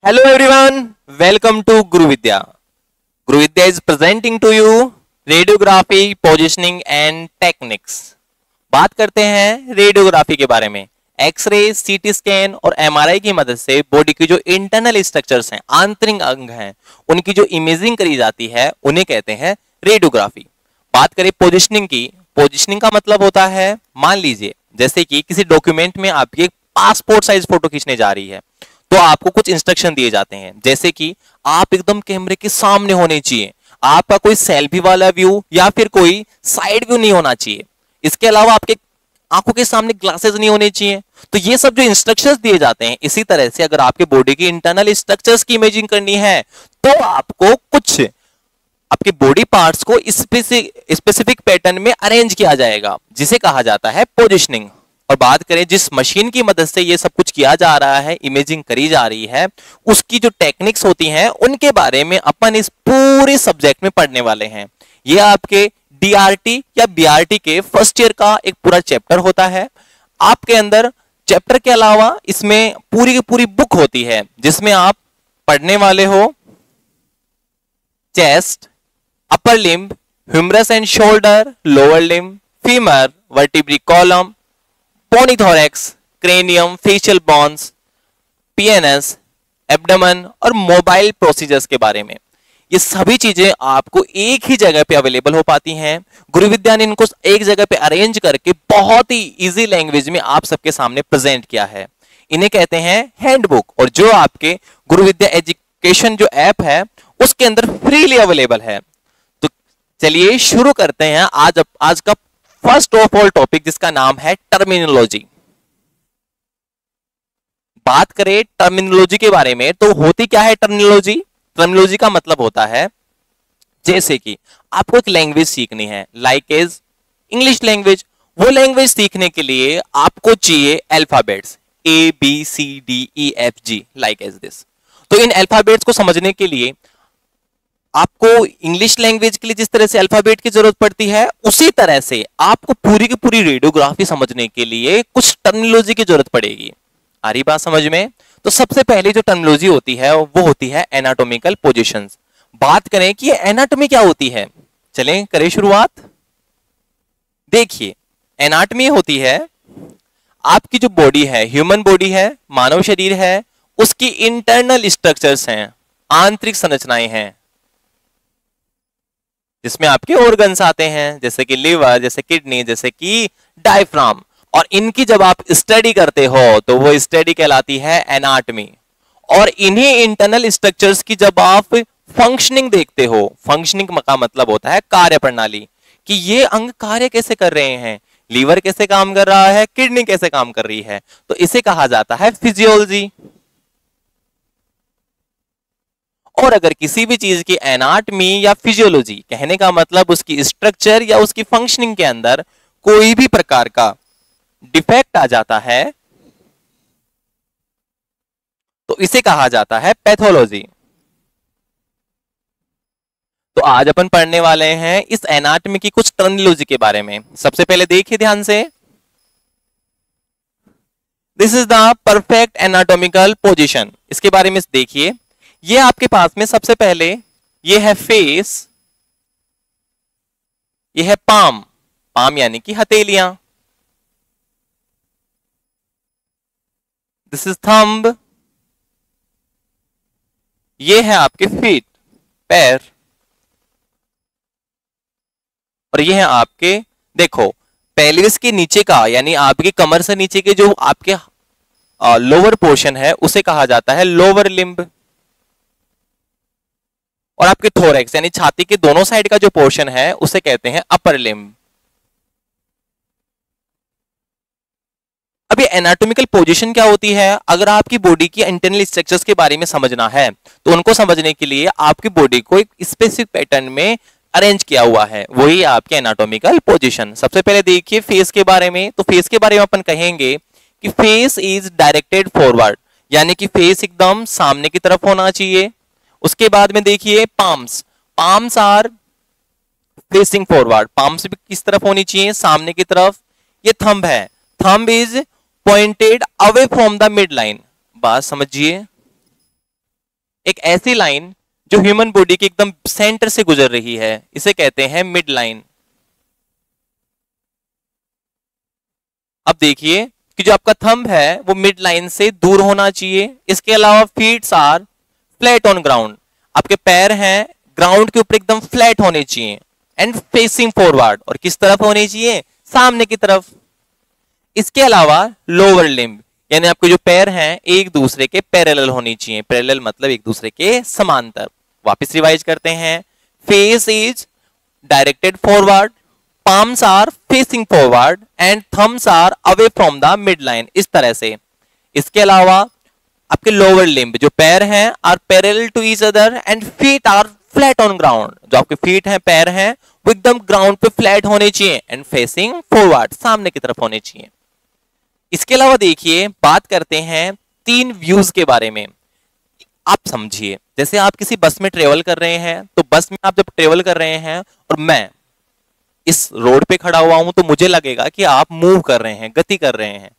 Hello everyone, welcome to Guru Vidya. Guru Vidya is presenting to you radiography, positioning and techniques. बात करते हैं radiography के बारे में। एक्सरे, सीटी स्कैन और एमआरआई की मदद से बॉडी की जो इंटरनल स्ट्रक्चर्स हैं, आंतरिक अंग हैं, उनकी जो इमेजिंग करी जाती है उन्हें कहते हैं रेडियोग्राफी। बात करें पोजिशनिंग की, पोजिशनिंग का मतलब होता है, मान लीजिए जैसे कि किसी डॉक्यूमेंट में आपकी एक पासपोर्ट साइज फोटो खींचने जा रही है, तो आपको कुछ इंस्ट्रक्शन दिए जाते हैं, जैसे कि आप एकदम कैमरे के सामने होने चाहिए, आपका कोई सेल्फी वाला व्यू या फिर कोई साइड व्यू नहीं होना चाहिए, इसके अलावा आपके आंखों के सामने ग्लासेस नहीं होने चाहिए। तो ये सब जो इंस्ट्रक्शंस दिए जाते हैं, इसी तरह से अगर आपके बॉडी की इंटरनल स्ट्रक्चर्स की इमेजिंग करनी है तो आपको कुछ आपके बॉडी पार्ट्स को स्पेसिफिक पैटर्न में अरेंज किया जाएगा, जिसे कहा जाता है पोजिशनिंग। और बात करें जिस मशीन की मदद से ये सब कुछ किया जा रहा है, इमेजिंग करी जा रही है, उसकी जो टेक्निक्स होती हैं उनके बारे में अपन इस पूरे सब्जेक्ट में पढ़ने वाले हैं। ये आपके डीआरटी या बीआरटी के फर्स्ट ईयर का एक पूरा चैप्टर होता है। आपके अंदर चैप्टर के अलावा इसमें पूरी की पूरी बुक होती है, जिसमें आप पढ़ने वाले हो chest, upper limb, humerus and shoulder, lower limb, femur, vertebral column, bony thorax, cranium, facial bones, PNS, abdomen और मोबाइल प्रोसीजर्स के बारे में। ये सभी चीजें आपको एक ही जगह पे अवेलेबल हो पाती हैं। गुरु विद्या ने इनको एक जगह पे अरेंज करके बहुत ही इजी लैंग्वेज में आप सबके सामने प्रेजेंट किया है। इन्हें कहते हैं हैंडबुक, और जो आपके गुरु विद्या एजुकेशन जो ऐप है उसके अंदर फ्रीली अवेलेबल है। तो चलिए शुरू करते हैं आज का फर्स्ट ऑफ ऑल टॉपिक, जिसका नाम है टर्मिनोलॉजी। बात करें टर्मिनोलॉजी के बारे में तो होती क्या है टर्मिनोलॉजी? टर्मिनोलॉजी का मतलब होता है जैसे कि आपको एक लैंग्वेज सीखनी है, लाइक एज इंग्लिश लैंग्वेज। वो लैंग्वेज सीखने के लिए आपको चाहिए alphabets ABCDEFG, like as this. तो इन अल्फाबेट्स को समझने के लिए आपको इंग्लिश लैंग्वेज के लिए जिस तरह से अल्फाबेट की जरूरत पड़ती है, उसी तरह से आपको पूरी की पूरी रेडियोग्राफी समझने के लिए कुछ टर्मिनोलॉजी की जरूरत पड़ेगी। आ रही बात समझ में? तो सबसे पहले जो टर्मिनोलॉजी होती है वो होती है एनाटॉमिकल पोजीशंस। बात करें कि एनाटॉमी क्या होती है, चलें करें शुरुआत। देखिए, एनाटॉमी होती है आपकी जो बॉडी है, ह्यूमन बॉडी है, मानव शरीर है, उसकी इंटरनल स्ट्रक्चर्स हैं, आंतरिक संरचनाएं हैं, जिसमें आपके ऑर्गन्स आते हैं, जैसे कि लिवर, जैसे किडनी, जैसे कि डायफ्राम। और इनकी जब आप स्टडी करते हो तो वो स्टडी कहलाती है एनाटॉमी। और इन्हीं इंटरनल स्ट्रक्चर्स की जब आप फंक्शनिंग देखते हो, फंक्शनिंग का मतलब होता है कार्य प्रणाली, कि ये अंग कार्य कैसे कर रहे हैं, लीवर कैसे काम कर रहा है, किडनी कैसे काम कर रही है, तो इसे कहा जाता है फिजियोलॉजी। और अगर किसी भी चीज की एनाटॉमी या फिजियोलॉजी, कहने का मतलब उसकी स्ट्रक्चर या उसकी फंक्शनिंग के अंदर कोई भी प्रकार का डिफेक्ट आ जाता है तो इसे कहा जाता है पैथोलॉजी। तो आज अपन पढ़ने वाले हैं इस एनाटॉमी की कुछ टर्मिनोलॉजी के बारे में। सबसे पहले देखिए ध्यान से, this is the perfect anatomical position. इसके बारे में देखिए, ये आपके पास में सबसे पहले ये है फेस, ये है पाम, पाम यानी कि हथेलियां, दिस इज थंब, ये है आपके फीट, पैर, और ये है आपके, देखो पेल्विस के नीचे का यानी आपकी कमर से नीचे के जो आपके लोअर पोर्शन है उसे कहा जाता है लोअर लिम्ब। और आपके थोरैक्स यानी छाती के दोनों साइड का जो पोर्शन है उसे कहते हैं अपर लिम्ब। अब ये एनाटॉमिकल पोजीशन क्या होती है? अगर आपकी बॉडी की इंटरनल स्ट्रक्चर्स के बारे में समझना है तो उनको समझने के लिए आपकी बॉडी को एक स्पेसिफिक पैटर्न में अरेंज किया हुआ है, वही आपके एनाटॉमिकल पोजीशन। सबसे पहले देखिए फेस के बारे में। तो फेस के बारे में अपन कहेंगे कि फेस इज डायरेक्टेड फॉरवर्ड, यानी कि फेस एकदम सामने की तरफ होना चाहिए। उसके बाद में देखिए palms, palms are facing forward, palms भी किस तरफ होनी चाहिए? सामने की तरफ। ये थंब है, thumb is pointed away from the mid line. बात समझिए, एक ऐसी लाइन जो ह्यूमन बॉडी के एकदम सेंटर से गुजर रही है, इसे कहते हैं मिड लाइन। अब देखिए कि जो आपका थंब है वो मिड लाइन से दूर होना चाहिए। इसके अलावा feets are flat on ground, आपके पैर हैं ग्राउंड के ऊपर एकदम फ्लैट होने चाहिए। एंड फेसिंग फॉरवर्ड, और किस तरफ होने चाहिए? सामने की तरफ। इसके अलावा लोअर लिम्ब, यानी आपके जो पैर हैं एक दूसरे के पैरेलल होनी चाहिए। पैरेलल मतलब एक दूसरे के समांतर। वापस रिवाइज करते हैं। Face is directed forward, palms are facing forward and thumbs are away from the midline, इस तरह से। इसके अलावा आपके लोअर लिम्ब, जो पैर हैं, are parallel to each other and feet are flat on ground, जो आपके फीट हैं, पैर हैं, वो एकदम ग्राउंड पे फ्लैट होने चाहिए एंड फेसिंग फॉरवर्ड, सामने की तरफ होने चाहिए। इसके अलावा देखिए बात करते हैं 3 व्यूज के बारे में। आप समझिए, जैसे आप किसी बस में ट्रेवल कर रहे हैं, तो बस में आप जब ट्रेवल कर रहे हैं और मैं इस रोड पे खड़ा हुआ हूं, तो मुझे लगेगा कि आप मूव कर रहे हैं, गति कर रहे हैं।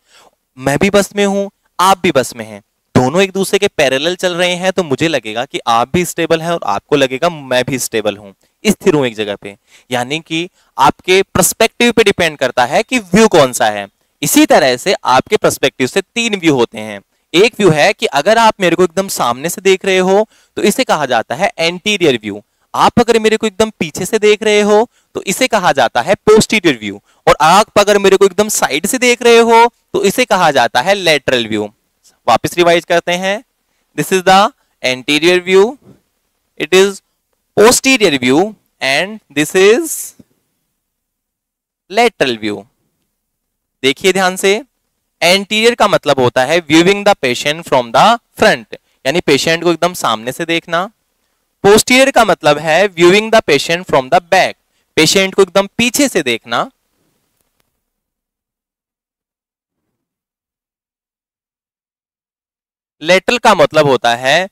मैं भी बस में हूं, आप भी बस में हैं, दोनों एक दूसरे के पैरेलल चल रहे हैं, तो मुझे लगेगा कि आप भी स्टेबल हैं और आपको लगेगा मैं भी स्टेबल हूं, स्थिर हूं एक जगह पे। यानी कि आपके पर्सपेक्टिव पे डिपेंड करता है कि व्यू कौन सा है। इसी तरह से आपके पर्सपेक्टिव से 3 व्यू होते हैं। एक व्यू है कि अगर आप मेरे को एकदम सामने से देख रहे हो तो इसे कहा जाता है एंटीरियर व्यू। आप अगर मेरे को एकदम पीछे से देख रहे हो तो इसे कहा जाता है पोस्टीरियर व्यू। और आप अगर मेरे को एकदम साइड से देख रहे हो तो इसे कहा जाता है लेटरल व्यू। वापस रिवाइज करते हैं। This is the anterior view, it is posterior view and this is lateral view. देखिए ध्यान से, एंटीरियर का मतलब होता है viewing the patient from the front, यानी पेशेंट को एकदम सामने से देखना। पोस्टीरियर का मतलब है viewing the patient from the back, patient को एकदम पीछे से देखना। लेटरल का मतलब होता है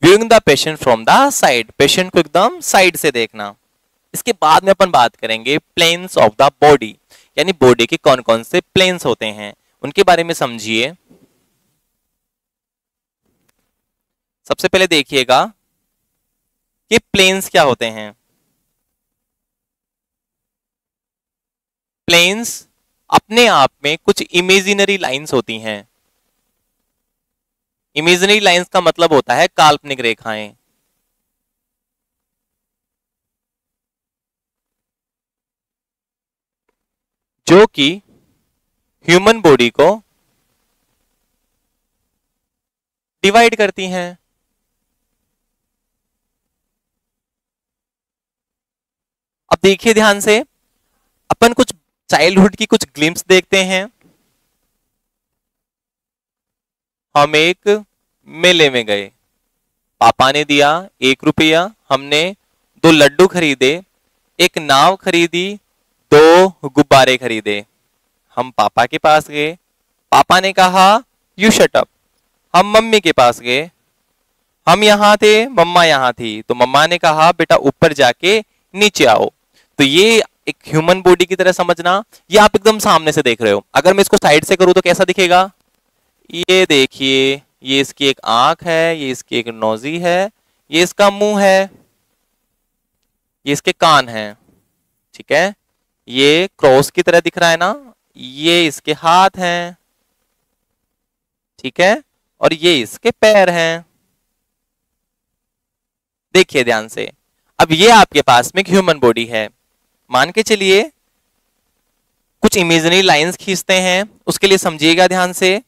viewing the patient from the side, patient को एकदम साइड से देखना। इसके बाद में अपन बात करेंगे प्लेन्स ऑफ द बॉडी, यानी बॉडी के कौन कौन से प्लेन्स होते हैं उनके बारे में समझिए। सबसे पहले देखिएगा कि प्लेन्स क्या होते हैं। प्लेन्स अपने आप में कुछ इमेजिनरी लाइंस होती हैं। इमेजिनरी लाइंस का मतलब होता है काल्पनिक रेखाएं, जो कि ह्यूमन बॉडी को डिवाइड करती हैं। अब देखिए ध्यान से, अपन कुछ चाइल्डहुड की कुछ ग्लिम्स देखते हैं। हम एक मेले में गए, पापा ने दिया 1 रुपया, हमने 2 लड्डू खरीदे, एक नाव खरीदी, 2 गुब्बारे खरीदे। हम पापा के पास गए, पापा ने कहा यू शट अप। हम मम्मी के पास गए, हम यहां थे, मम्मा यहां थी, तो मम्मा ने कहा बेटा ऊपर जाके नीचे आओ। तो ये एक ह्यूमन बॉडी की तरह समझना, ये आप एकदम सामने से देख रहे हो। अगर मैं इसको साइड से करूं तो कैसा दिखेगा? ये देखिए, ये इसकी एक आंख है, ये इसकी एक नोजी है, ये इसका मुंह है, ये इसके कान हैं, ठीक है। ये क्रॉस की तरह दिख रहा है ना, ये इसके हाथ हैं, ठीक है, और ये इसके पैर हैं। देखिए ध्यान से, अब ये आपके पास में एक ह्यूमन बॉडी है। मान के चलिए कुछ इमेजिनरी लाइंस खींचते हैं, उसके लिए समझिएगा ध्यान से।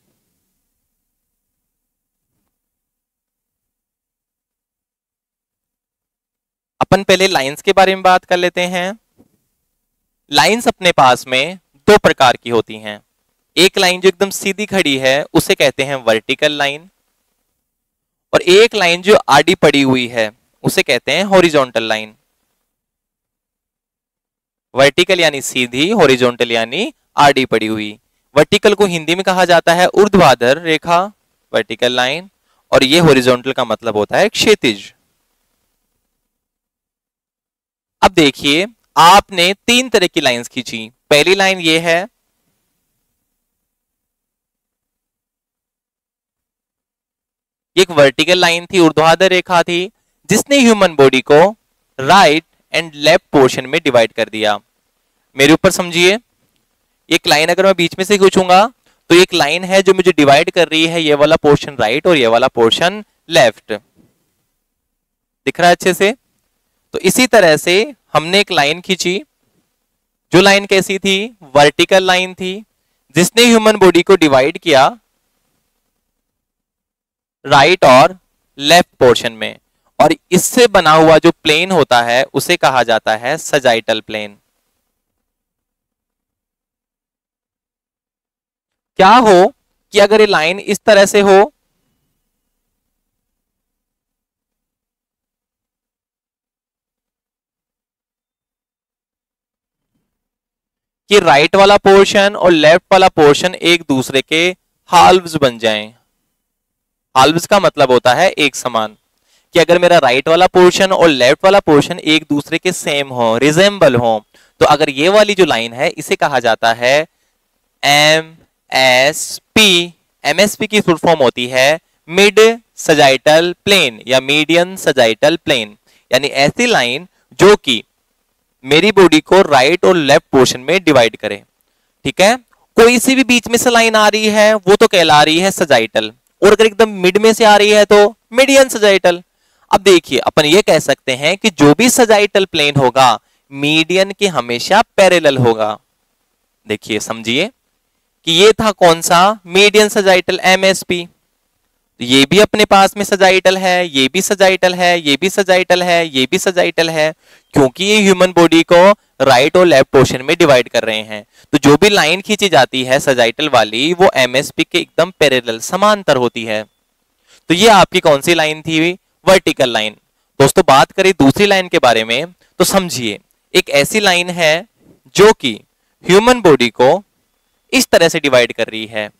अपन पहले लाइंस के बारे में बात कर लेते हैं। लाइंस अपने पास में 2 प्रकार की होती हैं। एक लाइन जो एकदम सीधी खड़ी है उसे कहते हैं वर्टिकल लाइन, और एक लाइन जो आड़ी पड़ी हुई है उसे कहते हैं हॉरिजॉन्टल लाइन। वर्टिकल यानी सीधी, हॉरिजॉन्टल यानी आड़ी पड़ी हुई। वर्टिकल को हिंदी में कहा जाता है ऊर्ध्वाधर रेखा, वर्टिकल लाइन, और ये हॉरिजॉन्टल का मतलब होता है क्षैतिज। अब देखिए, आपने 3 तरह की लाइंस खींची। पहली लाइन ये है, ये एक वर्टिकल लाइन थी, ऊर्ध्वाधर रेखा थी, जिसने ह्यूमन बॉडी को राइट एंड लेफ्ट पोर्शन में डिवाइड कर दिया। मेरे ऊपर समझिए, एक लाइन अगर मैं बीच में से खींचूंगा तो एक लाइन है जो मुझे डिवाइड कर रही है, ये वाला पोर्शन राइट और ये वाला पोर्शन लेफ्ट। दिख रहा है अच्छे से? तो इसी तरह से हमने एक लाइन खींची, जो लाइन कैसी थी? वर्टिकल लाइन थी, जिसने ह्यूमन बॉडी को डिवाइड किया राइट और लेफ्ट पोर्शन में, और इससे बना हुआ जो प्लेन होता है उसे कहा जाता है सजाइटल प्लेन। क्या हो कि अगर ये लाइन इस तरह से हो, कि राइट वाला पोर्शन और लेफ्ट वाला पोर्शन एक दूसरे के हाल्व्स बन जाएं। हाल्व्स का मतलब होता है एक समान, कि अगर मेरा राइट वाला पोर्शन और लेफ्ट वाला पोर्शन एक दूसरे के सेम हो, रिजेंबल हो, तो अगर ये वाली जो लाइन है इसे कहा जाता है एमएसपी। एमएसपी की फुल फॉर्म होती है मिड सजाइटल प्लेन या मीडियन सजाइटल प्लेन, यानी ऐसी लाइन जो कि मेरी बॉडी को राइट और लेफ्ट पोर्शन में डिवाइड करे। ठीक है, कोई सी भी बीच में से लाइन आ रही है वो तो कहला रही है सजाइटल, और अगर एकदम मिड में से आ रही है तो मीडियन सजाइटल। अब देखिए, अपन ये कह सकते हैं कि जो भी सजाइटल प्लेन होगा मीडियन के हमेशा पैरेलल होगा। देखिए समझिए कि ये था कौन सा? Median sagittal, MSP. ये भी अपने पास में सजाइटल है, ये भी सजाइटल है, ये भी सजाइटल है, ये भी सजाइटल है, क्योंकि ये ह्यूमन बॉडी को राइट और लेफ्ट पोर्शन में डिवाइड कर रहे हैं। तो जो भी लाइन खींची जाती है सजाइटल वाली, वो एमएसपी के एकदम पैरेलल, समांतर होती है। तो ये आपकी कौन सी लाइन थी? Vertical line. दोस्तों बात करें दूसरी लाइन के बारे में, तो समझिए एक ऐसी लाइन है जो कि ह्यूमन बॉडी को इस तरह से डिवाइड कर रही है।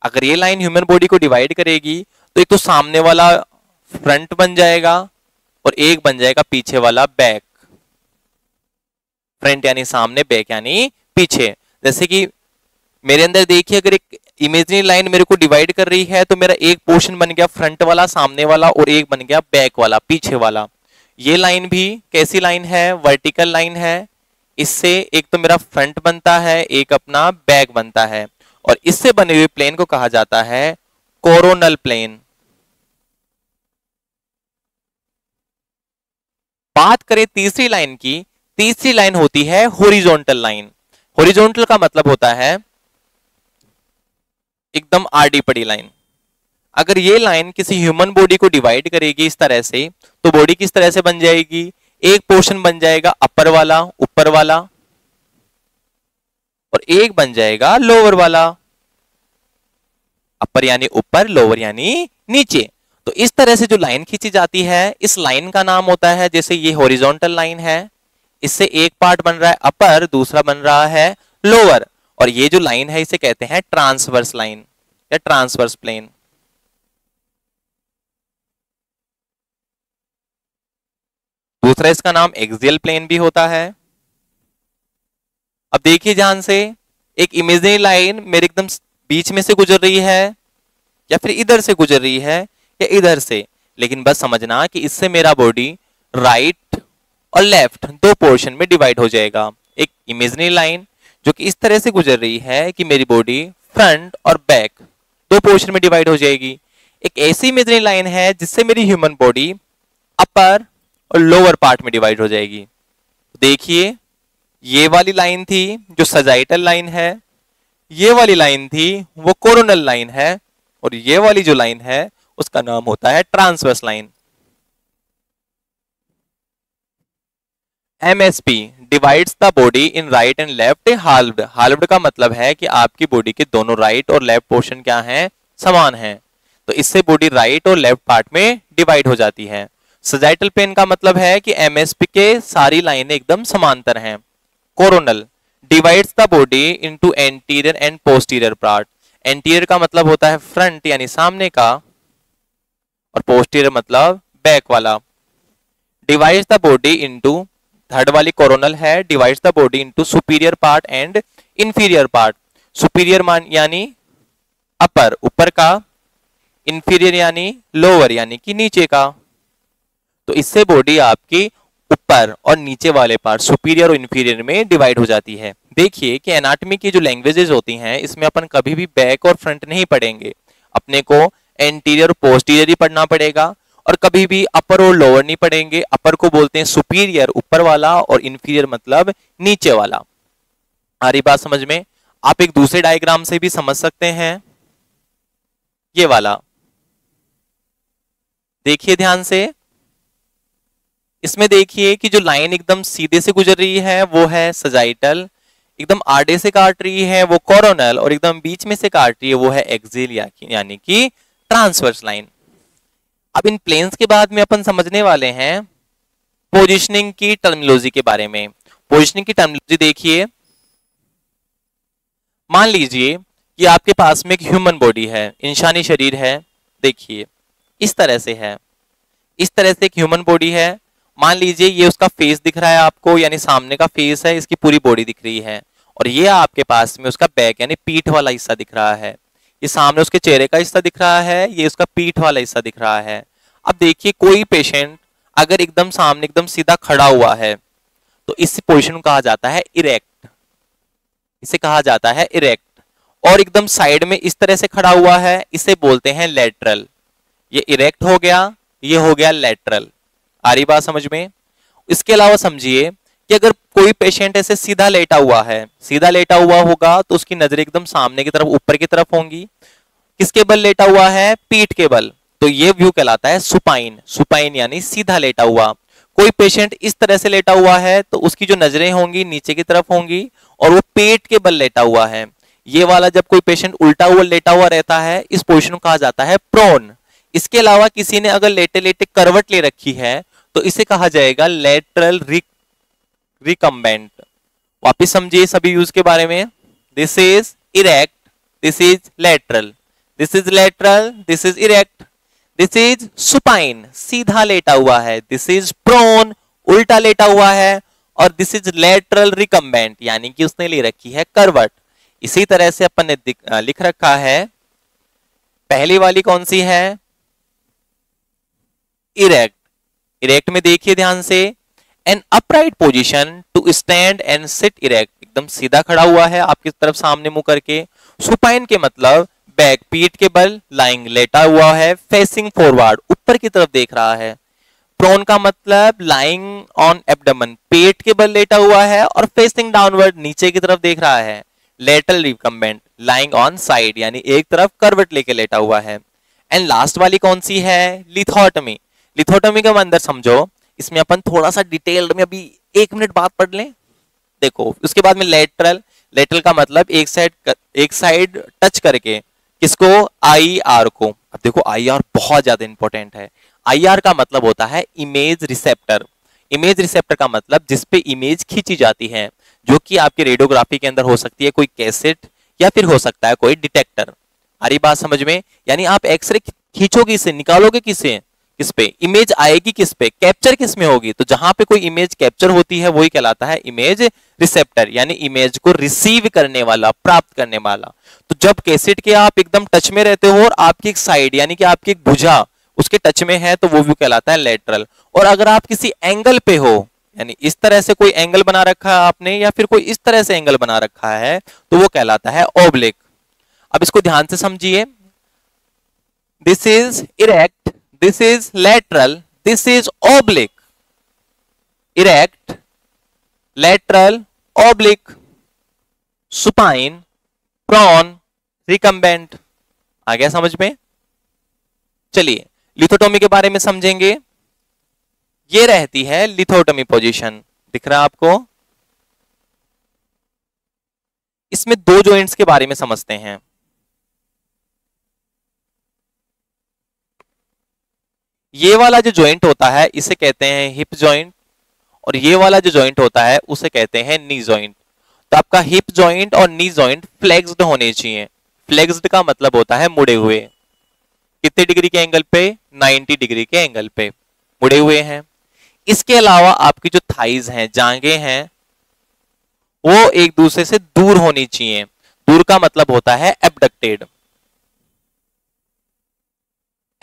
अगर ये लाइन ह्यूमन बॉडी को डिवाइड करेगी तो एक तो सामने वाला फ्रंट बन जाएगा और एक बन जाएगा पीछे वाला बैक। फ्रंट यानी सामने, बैक यानी पीछे। जैसे कि मेरे अंदर देखिए, अगर एक इमेजिनरी लाइन मेरे को डिवाइड कर रही है तो मेरा एक पोर्शन बन गया फ्रंट वाला, सामने वाला, और एक बन गया बैक वाला, पीछे वाला। ये लाइन भी कैसी लाइन है? वर्टिकल लाइन है। इससे एक तो मेरा फ्रंट बनता है, एक अपना बैक बनता है, और इससे बने हुए प्लेन को कहा जाता है कोरोनल प्लेन। बात करें तीसरी लाइन की, तीसरी लाइन होती है हॉरिजॉन्टल लाइन। हॉरिजॉन्टल का मतलब होता है एकदम आड़ी पड़ी लाइन। अगर ये लाइन किसी ह्यूमन बॉडी को डिवाइड करेगी इस तरह से, तो बॉडी किस तरह से बन जाएगी? एक पोर्शन बन जाएगा अपर वाला, ऊपर वाला, और एक बन जाएगा लोअर वाला। अपर यानी ऊपर, लोअर यानी नीचे। तो इस तरह से जो लाइन खींची जाती है, इस लाइन का नाम होता है, जैसे ये हॉरिजॉन्टल लाइन है, इससे एक पार्ट बन रहा है अपर, दूसरा बन रहा है लोअर, और ये जो लाइन है इसे कहते हैं ट्रांसवर्स लाइन या ट्रांसवर्स प्लेन। दूसरा इसका नाम एक्सियल प्लेन भी होता है। अब देखिए ध्यान से, एक इमेजिनरी लाइन मेरे एकदम बीच में से गुजर रही है, या फिर इधर से गुजर रही है, या इधर से, लेकिन बस समझना कि इससे मेरा बॉडी राइट और लेफ्ट दो पोर्शन में डिवाइड हो जाएगा। एक इमेजिनरी लाइन जो कि इस तरह से गुजर रही है कि मेरी बॉडी फ्रंट और बैक दो पोर्शन में डिवाइड हो जाएगी। एक ऐसी इमेजिनरी लाइन है जिससे मेरी ह्यूमन बॉडी अपर और लोअर पार्ट में डिवाइड हो जाएगी। देखिए, ये वाली लाइन थी जो सजाइटल लाइन है, ये वाली लाइन थी वो कोरोनल लाइन है, और ये वाली जो लाइन है उसका नाम होता है transverse line. MSP divides the body in right and left halved. Halved का मतलब है कि आपकी बॉडी के दोनों राइट और लेफ्ट पोर्शन क्या हैं? समान हैं। तो इससे बॉडी राइट और लेफ्ट पार्ट में डिवाइड हो जाती है। सजाइटल प्लेन का मतलब है कि एमएसपी के सारी लाइनें एकदम समांतर हैं। Coronal divides the body into anterior and posterior part. Anterior का मतलब होता है फ्रंट यानी सामने का, और पोस्टीरियर मतलब बैक वाला। Divides the body into, third वाली कोरोनल है, divides the body into superior part and inferior part. Superior मान यानी अपर, ऊपर का, इंफीरियर यानी लोअर यानी कि नीचे का। तो इससे बॉडी आपकी ऊपर और नीचे वाले पार्ट सुपीरियर और इंफीरियर में डिवाइड हो जाती है। देखिए कि एनाटॉमी की जो लैंग्वेजेस होती हैं इसमें अपन कभी भी बैक और फ्रंट नहीं पढ़ेंगे, अपने को एंटीरियर पोस्टीरियर ही पढ़ना पड़ेगा, और कभी भी अपर और लोअर नहीं पढ़ेंगे। अपर को बोलते हैं सुपीरियर ऊपर वाला, और इंफीरियर मतलब नीचे वाला। आ रही बात समझ में? आप एक दूसरे डायग्राम से भी समझ सकते हैं, ये वाला देखिए ध्यान से। इसमें देखिए कि जो लाइन एकदम सीधे से गुजर रही है वो है सजाइटल, एकदम आड़े से काट रही है वो कोरोनल, और एकदम बीच में से काट रही है वो है एक्सियल यानी कि ट्रांसवर्स लाइन। अब इन प्लेन्स के बाद में अपन समझने वाले हैं पोजीशनिंग की टर्मिनोलॉजी के बारे में। पोजीशनिंग की टर्मिनोलॉजी देखिए, मान लीजिए कि आपके पास में एक ह्यूमन बॉडी है, इंसानी शरीर है, देखिए इस तरह से है, इस तरह से एक ह्यूमन बॉडी है। मान लीजिए ये उसका फेस दिख रहा है आपको, यानी सामने का फेस है, इसकी पूरी बॉडी दिख रही है, और ये आपके पास में उसका बैक यानी पीठ वाला हिस्सा दिख रहा है। ये सामने उसके चेहरे का हिस्सा दिख रहा है, ये उसका पीठ वाला हिस्सा दिख रहा है। अब देखिए कोई पेशेंट अगर एकदम सामने एकदम सीधा खड़ा हुआ है तो इस पोजीशन को कहा जाता है इरेक्ट, इसे कहा जाता है इरेक्ट। और एकदम साइड में इस तरह से खड़ा हुआ है, इसे बोलते हैं लेटरल। ये इरेक्ट हो गया, ये हो गया लेटरल। आ रही बात समझ में? इसके अलावा समझिए कि अगर कोई पेशेंट ऐसे सीधा लेटा हुआ है, सीधा लेटा हुआ होगा तो उसकी नजर एकदम सामने की तरफ ऊपर की तरफ होंगी। किसके बल लेटा हुआ है? पीठ के बल, तो ये व्यू कहलाता है सुपाइन। सुपाइन यानी सीधा लेटा हुआ। कोई पेशेंट इस तरह से लेटा हुआ है तो उसकी जो नजरें होंगी नीचे की तरफ होंगी, और वो पेट के बल लेटा हुआ है। ये वाला जब कोई पेशेंट उल्टा हुआ लेटा हुआ रहता है, इस पोजीशन को कहा जाता है प्रोन। इसके अलावा किसी ने अगर लेटे लेटे करवट ले रखी है तो इसे कहा जाएगा लेटरल रिकम्बेंट। वापिस समझिए सभी यूज के बारे में। This is erect, this is lateral, this is lateral, this is erect, this is supine सीधा लेटा हुआ है, दिस इज प्रोन उल्टा लेटा हुआ है, और दिस इज लेटरल रिकम्बेंट यानी कि उसने ले रखी है करवट। इसी तरह से अपन ने लिख रखा है, पहली वाली कौन सी है? इरेक्ट। इरेक्ट में देखिए ध्यान से, an upright position to stand and sit erect, एकदम सीधा खड़ा हुआ है आपकी तरफ सामने मुंह करके। सुपाइन के मतलब बैक पीठ के बल, लाइंग लेटा हुआ है, फेसिंग फॉरवर्ड ऊपर की तरफ देख रहा है। प्रोन का मतलब लाइंग ऑन एब्डोमेन, पेट के बल लेटा हुआ है और फेसिंग डाउनवर्ड नीचे की तरफ देख रहा है। Lateral recumbent lying on side यानी एक तरफ करवट लेके लेटा हुआ है। एंड लास्ट वाली कौन सी है? लिथोटमी। लिथोटमी का अंदर समझो, इसमें अपन थोड़ा सा डिटेल्ड में अभी 1 मिनट बात पढ़ लें। देखो उसके बाद में लेटरल, लेटरल का मतलब एक साइड टच करके, किसको? आई आर को। अब देखो आई आर बहुत ज्यादा इंपॉर्टेंट है। आई आर का मतलब होता है इमेज रिसेप्टर। इमेज रिसेप्टर का मतलब जिसपे इमेज खींची जाती है, जो कि आपके रेडियोग्राफी के अंदर हो सकती है कोई कैसेट या फिर हो सकता है कोई डिटेक्टर। आ रही बात समझ में? यानी आप एक्सरे खींचोगे, इसे निकालोगे किसे? किस पे इमेज आएगी, किस पे कैप्चर किस में होगी? तो जहां पे कोई इमेज कैप्चर होती है वही कहलाता है इमेज रिसेप्टर, यानी इमेज को रिसीव करने वाला, प्राप्त करने वाला। तो जब कैसेट के आप एकदम टच में रहते हो और आपकी एक साइड यानी कि आपकी एक भुजा उसके टच में है तो वो व्यू कहलाता है लेटरल। और अगर आप किसी एंगल पे हो, यानी इस तरह से कोई एंगल बना रखा है आपने या फिर कोई इस तरह से एंगल बना रखा है तो वो कहलाता है ओब्लिक। अब इसको ध्यान से समझिए, this is erect, this is lateral, this is oblique, erect, lateral, oblique, supine, prone, recumbent। आ गया समझ में? चलिए लिथोटोमी के बारे में समझेंगे। ये रहती है लिथोटोमी पोजीशन, दिख रहा है आपको? इसमें 2 जॉइंट्स के बारे में समझते हैं। ये वाला जो जॉइंट होता है इसे कहते हैं हिप जॉइंट, और ये वाला जो जॉइंट होता है उसे कहते हैं नी जॉइंट। तो आपका हिप जॉइंट और नी जॉइंट फ्लेक्स्ड होने चाहिए। फ्लेक्स्ड का मतलब होता है मुड़े हुए। कितने डिग्री के एंगल पे? 90 डिग्री के एंगल पे मुड़े हुए हैं। इसके अलावा आपकी जो थाइज हैं, जांघें हैं, वो एक दूसरे से दूर होनी चाहिए। दूर का मतलब होता है एब्डक्टेड।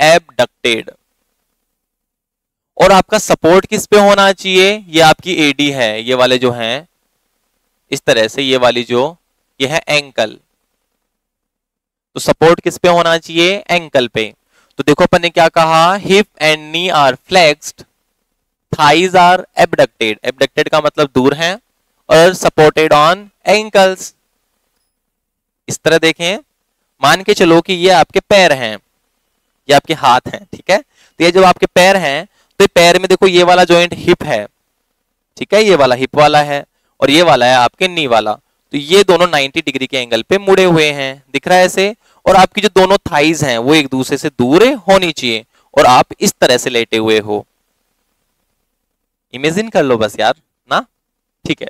एबडक्टेड। और आपका सपोर्ट किस पे होना चाहिए, ये आपकी एडी है, ये वाले जो हैं इस तरह से, ये वाली जो ये है एंकल, तो सपोर्ट किस पे होना चाहिए, एंकल पे। तो देखो अपन ने क्या कहा, hip and knee are flexed, thighs are abducted, abducted का मतलब दूर है, और सपोर्टेड ऑन एंकल्स। इस तरह देखें, मान के चलो कि ये आपके पैर हैं, ये आपके हाथ हैं, ठीक है। तो ये जब आपके पैर हैं, तो पैर में देखो ये वाला जॉइंट हिप है, ठीक है, ये वाला हिप वाला है, और ये वाला है आपके नी वाला। तो ये दोनों 90 डिग्री के एंगल पे मुड़े हुए हैं, दिख रहा है ऐसे। और आपकी जो दोनों थाइज हैं वो एक दूसरे से दूर होनी चाहिए, और आप इस तरह से लेटे हुए हो। इमेजिन कर लो बस यार ना, ठीक है।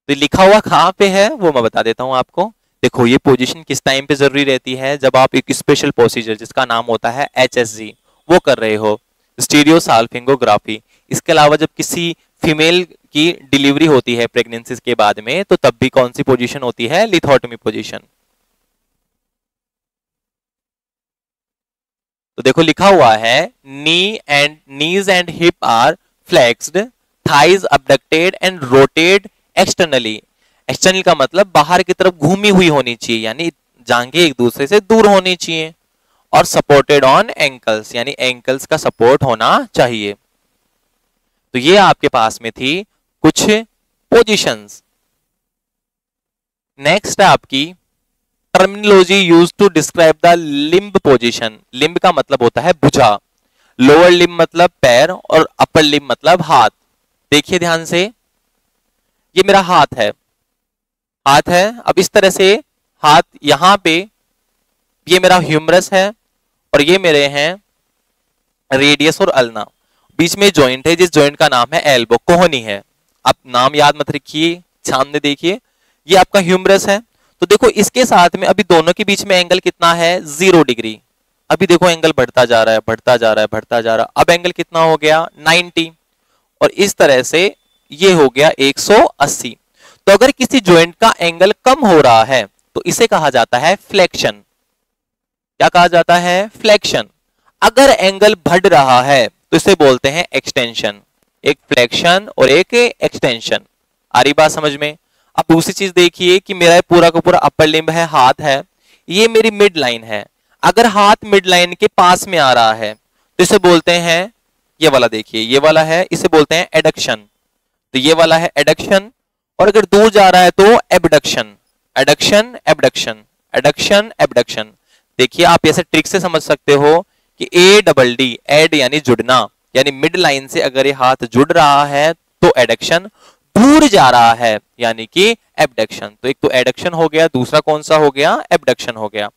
तो लिखा हुआ कहां पे है वो मैं बता देता हूं आपको। देखो ये पोजीशन किस टाइम पे जरूरी रहती है, जब आप एक स्पेशल प्रोसीजर जिसका नाम होता है HSG वो कर रहे हो, स्टीरियो साल्पिंगोग्राफी। इसके अलावा जब किसी फीमेल की डिलीवरी होती है प्रेगनेंसी के बाद में, तो तब भी कौन सी पोजीशन होती है, लिथोटमी पोजीशन। तो देखो लिखा हुआ है, knees and hip are flexed, thighs abducted and rotated externally. External का मतलब बाहर की तरफ घूमी हुई होनी चाहिए, यानी जांघें एक दूसरे से दूर होनी चाहिए, और सपोर्टेड ऑन एंकल्स, यानी एंकल्स का सपोर्ट होना चाहिए। तो ये आपके पास में थी कुछ पोजीशंस। नेक्स्ट है आपकी terminology used to describe the limb position. Limb का मतलब होता है भुजा, लोअर लिम्ब मतलब पैर, और अपर लिम्ब मतलब हाथ। देखिए ध्यान से, ये मेरा हाथ है, हाथ है। अब इस तरह से हाथ यहां पे, ये मेरा ह्यूमरस है, और ये मेरे हैं रेडियस और अल्ना। बीच में जॉइंट है, जिस जॉइंट का नाम है एल्बो, कोहनी है। आप नाम याद मत रखिए, सामने देखिए, ये आपका ह्यूमरस है। तो देखो इसके साथ में अभी दोनों के बीच में एंगल कितना है, 0 डिग्री। अभी देखो एंगल बढ़ता जा रहा है, बढ़ता जा रहा है, बढ़ता जा रहा है। अब एंगल कितना हो गया, 90, और इस तरह से ये हो गया 180। तो अगर किसी जॉइंट का एंगल कम हो रहा है तो इसे कहा जाता है फ्लेक्शन। क्या कहा जाता है, फ्लेक्शन। अगर एंगल बढ़ रहा है तो इसे बोलते हैं एक्सटेंशन। एक फ्लेक्शन और एक एक्सटेंशन। आ रही बात समझ में। अब दूसरी चीज देखिए कि मेरा पूरा का पूरा अपर लिम्ब है, हाथ है, ये मेरी मिड लाइन है। अगर हाथ मिड लाइन के पास में आ रहा है तो इसे बोलते हैं, ये वाला देखिए, ये वाला है, इसे बोलते हैं एडक्शन। तो ये वाला है एडक्शन, और अगर दूर जा रहा है तो abduction. Adduction abduction, adduction abduction. देखिए आप ऐसे ट्रिक से समझ सकते हो कि ADD, एड यानी जुड़ना, यानी मिड लाइन से अगर ये हाथ जुड़ रहा है तो एडक्शन, दूर जा रहा है यानी कि एबडक्शन। तो एक तो एडक्शन हो गया, दूसरा कौन सा हो गया, एबडक्शन हो गया।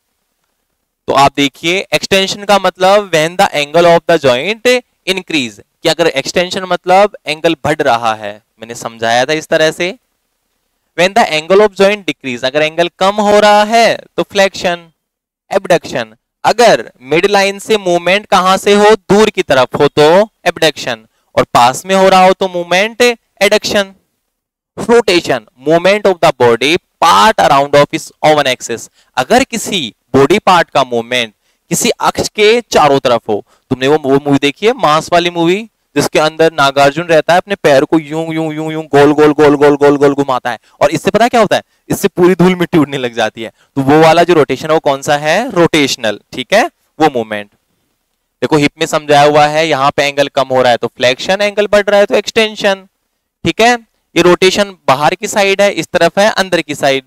तो आप देखिए एक्सटेंशन का मतलब when the angle of the joint increase, कि अगर एक्सटेंशन मतलब एंगल बढ़ रहा है, मैंने समझाया था इस तरह से। When the angle of joint decrease, अगर एंगल कम हो रहा है तो फ्लेक्शन, एबडक्शन। अगर मिड लाइन से मूवमेंट कहां से हो, दूर की तरफ हो तो एबडक्शन, और पास में हो रहा हो तो movement adduction. Rotation, movement of the body part around of its oven axis. अगर किसी बॉडी पार्ट का मूवमेंट किसी अक्ष के चारों तरफ हो, तुमने वो मूवी देखी है, मास वाली मूवी, जिसके अंदर नागार्जुन रहता है, अपने पैर को यूं यूं यूं यूं गोल गोल गोल गोल गोल गोल घुमाता है, और इससे पता है क्या होता है, इससे पूरी धूल मिट्टी उड़ने लग जाती है। तो वो वाला जो रोटेशन है वो कौन सा है, रोटेशनल, ठीक है, वो मूवमेंट। देखो हिप में समझाया हुआ है, यहां पे एंगल कम हो रहा है तो फ्लेक्शन, एंगल बढ़ रहा है तो एक्सटेंशन, ठीक है। ये रोटेशन बाहर की साइड है, इस तरफ है अंदर की साइड,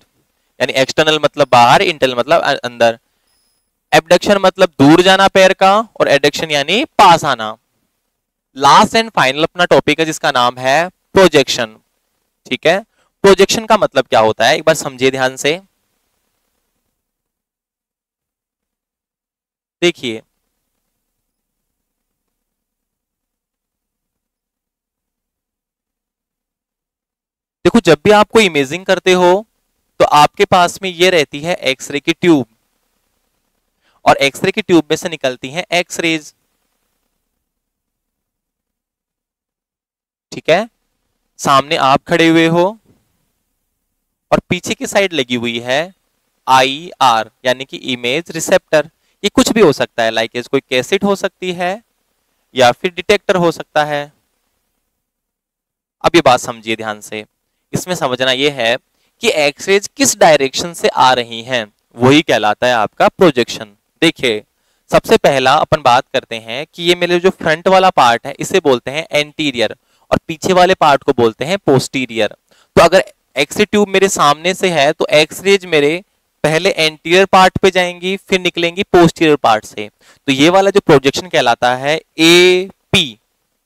यानी एक्सटर्नल मतलब बाहर, इंटरनल मतलब अंदर। एबडक्शन मतलब दूर जाना पैर का, और एडक्शन यानी पास आना। लास्ट एंड फाइनल अपना टॉपिक है जिसका नाम है प्रोजेक्शन, ठीक है। प्रोजेक्शन का मतलब क्या होता है, एक बार समझिए ध्यान से। देखिए देखो जब भी आप कोई इमेजिंग करते हो तो आपके पास में ये रहती है एक्सरे की ट्यूब, और एक्सरे की ट्यूब में से निकलती हैं एक्सरेज, ठीक है। सामने आप खड़े हुए हो और पीछे की साइड लगी हुई है IR यानी कि इमेज रिसेप्टर। ये कुछ भी हो सकता है, लाइक कोई कैसेट हो सकती है या फिर डिटेक्टर हो सकता है। अब ये बात समझिए ध्यान से, इसमें समझना ये है कि एक्सरेज किस डायरेक्शन से आ रही हैं, वही कहलाता है आपका प्रोजेक्शन। देखिए सबसे पहला अपन बात करते हैं कि ये मेरे जो फ्रंट वाला पार्ट है इसे बोलते हैं एंटीरियर और पीछे वाले पार्ट को बोलते हैं पोस्टीरियर। तो अगर एक्स रे ट्यूब मेरे सामने से है तो एक्सरेज मेरे पहले एंटीरियर पार्ट पे जाएंगी फिर निकलेंगी पोस्टीरियर पार्ट से। तो ये वाला जो प्रोजेक्शन कहलाता है ए पी,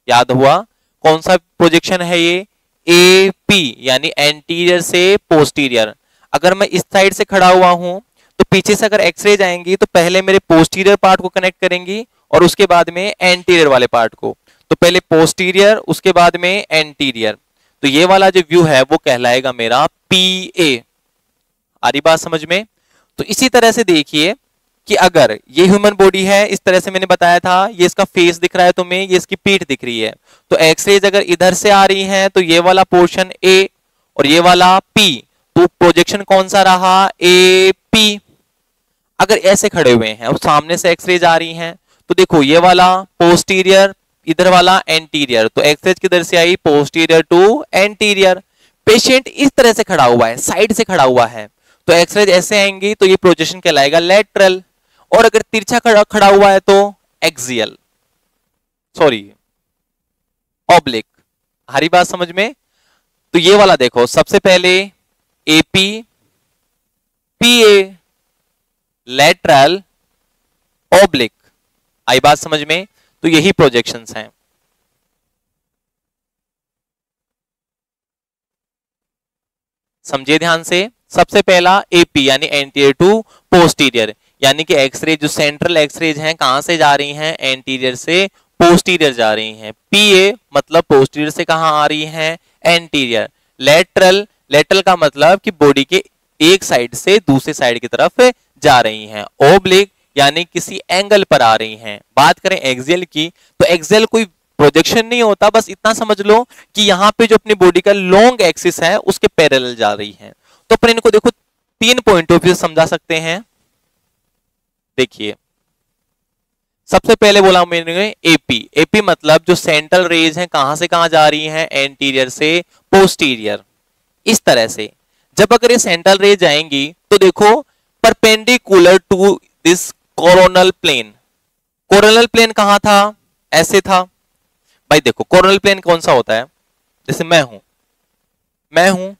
याद हुआ कौन सा प्रोजेक्शन है ये, ए पी यानी एंटीरियर से पोस्टीरियर। अगर मैं इस साइड से खड़ा हुआ हूं तो पीछे से अगर एक्सरे जाएंगी तो पहले मेरे पोस्टीरियर पार्ट को कनेक्ट करेंगी और उसके बाद में एंटीरियर वाले पार्ट को। तो पहले पोस्टीरियर उसके बाद में एंटीरियर। तो ये वाला जो व्यू है वो कहलाएगा मेरा पी ए। आ रही बात समझ में? तो इसी तरह से देखिए कि अगर ये ह्यूमन बॉडी है, इस तरह से मैंने बताया था, ये इसका फेस दिख रहा है तुम्हें, ये इसकी पीठ दिख रही है, तो एक्सरेज अगर इधर से आ रही हैं तो ये वाला पोर्शन ए और ये वाला पी, तो प्रोजेक्शन कौन सा रहा, ए पी। अगर ऐसे खड़े हुए हैं और सामने से एक्सरेज आ रही हैं तो देखो ये वाला पोस्टीरियर, इधर वाला एंटीरियर, तो एक्सरेज किधर से आई, पोस्टीरियर टू एंटीरियर। पेशेंट इस तरह से खड़ा हुआ है, साइड से खड़ा हुआ है, तो एक्सरेज ऐसे आएंगी तो ये प्रोजेक्शन कहलाएगा लेटरल। और अगर तिरछा खड़ा हुआ है तो एक्सियल, सॉरी ऑब्लिक। हरी बात समझ में? तो ये वाला देखो सबसे पहले एपी पीए लेटरल ऑब्लिक, आई बात समझ में? तो यही प्रोजेक्शंस हैं। समझिए ध्यान से, सबसे पहला एपी यानी एंटीरियर टू पोस्टीरियर, यानी कि एक्सरे जो सेंट्रल एक्सरेज हैं कहां से जा रही हैं, एंटीरियर से पोस्टीरियर जा रही हैं। पीए मतलब पोस्टीरियर से कहां आ रही हैं, एंटीरियर। लेटरल, लेटरल का मतलब कि बॉडी के एक साइड से दूसरे साइड की तरफ जा रही हैं। ओब्लिक यानी किसी एंगल पर आ रही हैं। बात करें एक्सियल की तो एक्सियल कोई प्रोजेक्शन नहीं होता, बस इतना समझ लो कि यहाँ पे जो अपनी बॉडी का लॉन्ग एक्सिस है उसके पैरेलल जा रही है। तो अपन इनको देखो तीन पॉइंट ऑफ व्यू समझा सकते हैं। देखिए सबसे पहले बोला मैंने एपी, एपी मतलब जो सेंट्रल रेज है कहां से कहां जा रही हैं, एंटीरियर से पोस्टीरियर। इस तरह से जब अगर ये सेंट्रल रेज जाएंगी तो देखो perpendicular to this coronal plane. Coronal plane कहां था, ऐसे था भाई। देखो कोरोनल प्लेन कौन सा होता है, जैसे मैं हूं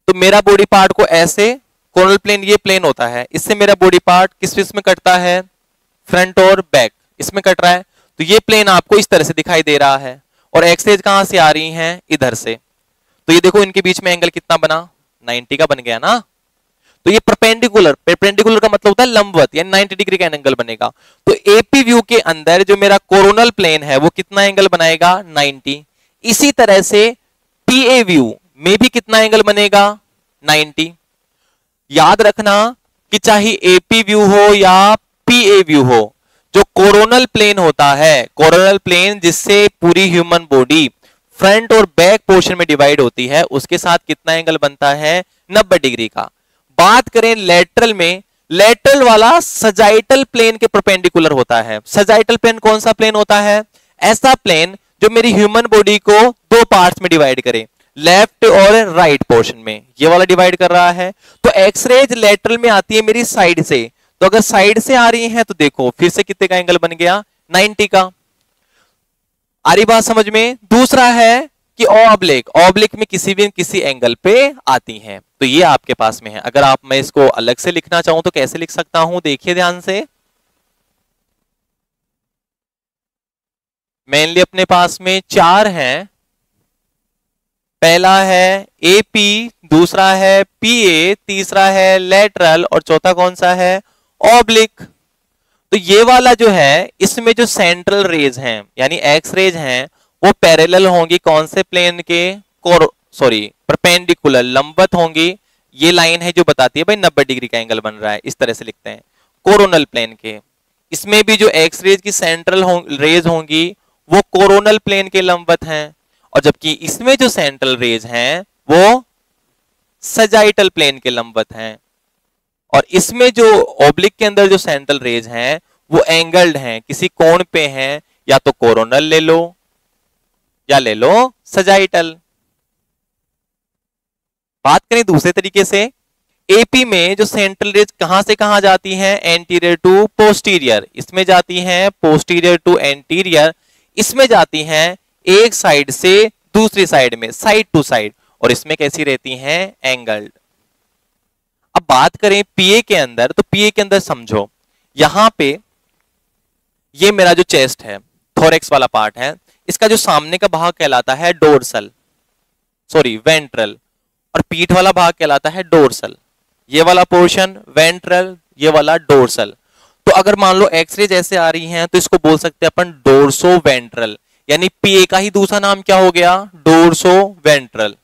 तो मेरा बॉडी पार्ट को ऐसे, कोरोनल प्लेन ये प्लेन होता है, इससे मेरा बॉडी पार्ट किस में कटता है, फ्रंट और बैक, इसमें कट रहा है। तो ये प्लेन आपको इस तरह से दिखाई दे रहा है और एक्सरेज कहां से आ रही हैं, इधर से। तो ये देखो इनके बीच में एंगल कितना बना, 90 का बन गया ना। तो ये परपेंडिकुलर, परपेंडिकुलर का मतलब होता है लंबवत, यानी 90 डिग्री का एंगल बनेगा। तो एपी व्यू के अंदर जो मेरा कोरोनल प्लेन है वो कितना एंगल बनाएगा, 90। इसी तरह से पीए व्यू में भी कितना एंगल बनेगा, 90। याद रखना कि चाहे एपी व्यू हो या पीए व्यू हो, जो कोरोनल प्लेन होता है, कोरोनल प्लेन जिससे पूरी ह्यूमन बॉडी फ्रंट और बैक पोर्शन में डिवाइड होती है, उसके साथ कितना एंगल बनता है, 90 डिग्री का। बात करें लेटरल में, लेटरल वाला सजाइटल प्लेन के परपेंडिकुलर होता है। सजाइटल प्लेन कौन सा प्लेन होता है, ऐसा प्लेन जो मेरी ह्यूमन बॉडी को दो पार्ट्स में डिवाइड करे, लेफ्ट और राइट पोर्शन में, ये वाला डिवाइड कर रहा है। तो एक्सरेज लेटरल में आती है मेरी साइड से, तो अगर साइड से आ रही है तो देखो फिर से कितने का एंगल बन गया, 90 का। आ रही बात समझ में? दूसरा है कि ऑब्लिक, ऑब्लिक में किसी एंगल पे आती हैं। तो ये आपके पास में है। अगर आप मैं इसको अलग से लिखना चाहूं तो कैसे लिख सकता हूं, देखिए ध्यान से। मेनली अपने पास में चार हैं, पहला है एपी, दूसरा है पीए, तीसरा है लेटरल और चौथा कौन सा है, ऑब्लिक। तो ये वाला जो है इसमें जो सेंट्रल रेज हैं यानी एक्स रेज हैं वो पैरेलल होंगी कौन से प्लेन के, परपेंडिकुलर, लंबवत होंगी। ये लाइन है जो बताती है भाई 90 डिग्री का एंगल बन रहा है, इस तरह से लिखते हैं, कोरोनल प्लेन के। इसमें भी जो एक्स रेज की सेंट्रल रेज होंगी वो कोरोनल प्लेन के लंबवत हैं, और जबकि इसमें जो सेंट्रल रेज हैं वो सजाइटल प्लेन के लंबवत हैं। और इसमें जो ओब्लिक के अंदर जो सेंट्रल रेज हैं वो एंगल्ड हैं, किसी कोण पे हैं, या तो कोरोनल ले लो या ले लो सजाइटल। बात करें दूसरे तरीके से, एपी में जो सेंट्रल रेज कहां से कहां जाती हैं, एंटीरियर टू पोस्टीरियर, इसमें जाती हैं पोस्टीरियर टू एंटीरियर, इसमें जाती हैं एक साइड से दूसरी साइड में, साइड टू साइड, और इसमें कैसी रहती हैं, एंगल्ड। अब बात करें पीए के अंदर, तो पीए के अंदर समझो यहां पे ये मेरा जो चेस्ट है, थोरेक्स वाला पार्ट है, इसका जो सामने का भाग कहलाता है डोर्सल, सॉरी वेंट्रल, और पीठ वाला भाग कहलाता है डोर्सल। ये वाला पोर्शन वेंट्रल, ये वाला डोर्सल। तो अगर मान लो एक्सरे जैसे आ रही हैं तो इसको बोल सकते हैं अपन डोर्सो वेंट्रल, यानी पीए का ही दूसरा नाम क्या हो गया, डोर्सो वेंट्रल।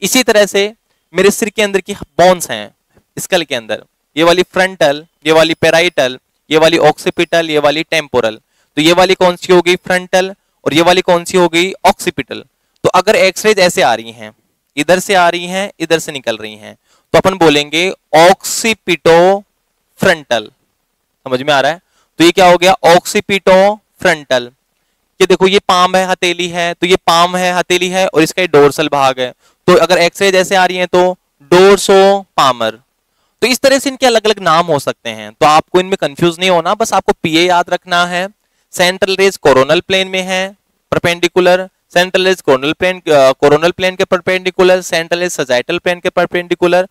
इसी तरह से मेरे सिर के अंदर की बोन्स हैं स्कल के अंदर, ये वाली फ्रंटल, ये वाली पेराइटल, ये वाली ऑक्सीपिटल, ये वाली टेम्पोरल। तो ये वाली कौन सी हो गई, फ्रंटल, और ये वाली कौन सी हो गई, ऑक्सीपिटल। तो अगर एक्सरे ऐसे आ रही हैं, इधर से आ रही हैं, इधर से निकल रही हैं, तो अपन बोलेंगे ऑक्सीपिटो फ्रंटल। समझ में आ रहा है? तो ये क्या हो गया, ऑक्सीपिटो फ्रंटल। ये देखो ये पाम है, हथेली है, तो ये पाम है, हथेली है, और इसका डोर्सल भाग है। तो अगर एक्सरे जैसे आ रही है तो डोर्सो पामर। तो इस तरह से इनके अलग अलग नाम हो सकते हैं, तो आपको इनमें कंफ्यूज नहीं होना, बस आपको पीए याद रखना है। सेंट्रल रेज कोरोनल प्लेन में है, perpendicular, central ray coronal plane के perpendicular, central ray sagittal plane के परपेंडिकुलर,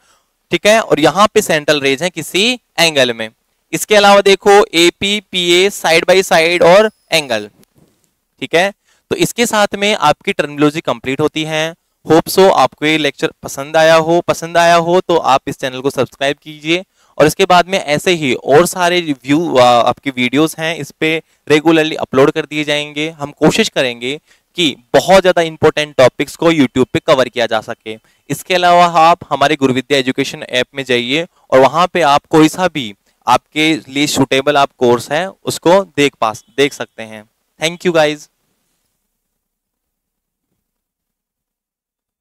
ठीक है। और यहाँ पे सेंट्रल रेज है किसी एंगल में। इसके अलावा देखो AP PA side by side और एंगल, ठीक है। तो इसके साथ में आपकी टर्मिनोलॉजी कंप्लीट होती है। होप सो आपको ये लेक्चर पसंद आया हो तो आप इस चैनल को सब्सक्राइब कीजिए, और इसके बाद में ऐसे ही और सारे रिव्यू आपकी वीडियोस हैं इस पे रेगुलरली अपलोड कर दिए जाएंगे। हम कोशिश करेंगे कि बहुत ज्यादा इंपॉर्टेंट टॉपिक्स को यूट्यूब पे कवर किया जा सके। इसके अलावा आप हमारे गुरुविद्या एजुकेशन ऐप में जाइए, और वहां पे आप कोई सा भी आपके लिए सुटेबल आप कोर्स है उसको देख सकते हैं। Thank you guys.